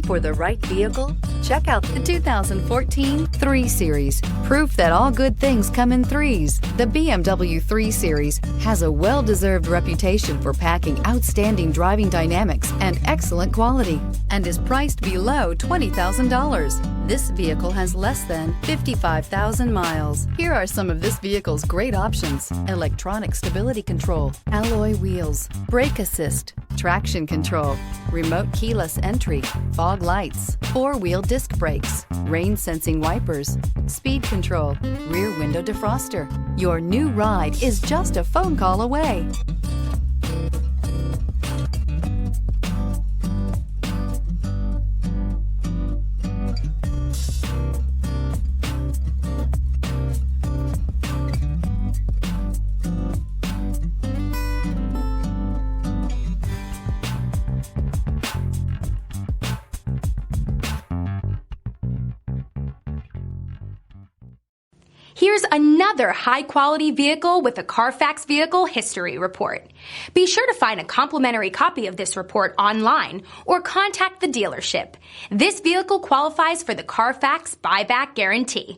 for the right vehicle? Check out the 2014 3 Series. Proof that all good things come in threes. The BMW 3 Series has a well-deserved reputation for packing outstanding driving dynamics and excellent quality, and is priced below $20,000. This vehicle has less than 55,000 miles. Here are some of this vehicle's great options: electronic stability control, alloy wheels, brake assist, traction control, remote keyless entry, fog lights, 4-wheel disc brakes, rain sensing wipers, speed control, rear window defroster. Your new ride is just a phone call away. Here's another high-quality vehicle with a Carfax Vehicle History Report. Be sure to find a complimentary copy of this report online or contact the dealership. This vehicle qualifies for the Carfax Buyback Guarantee.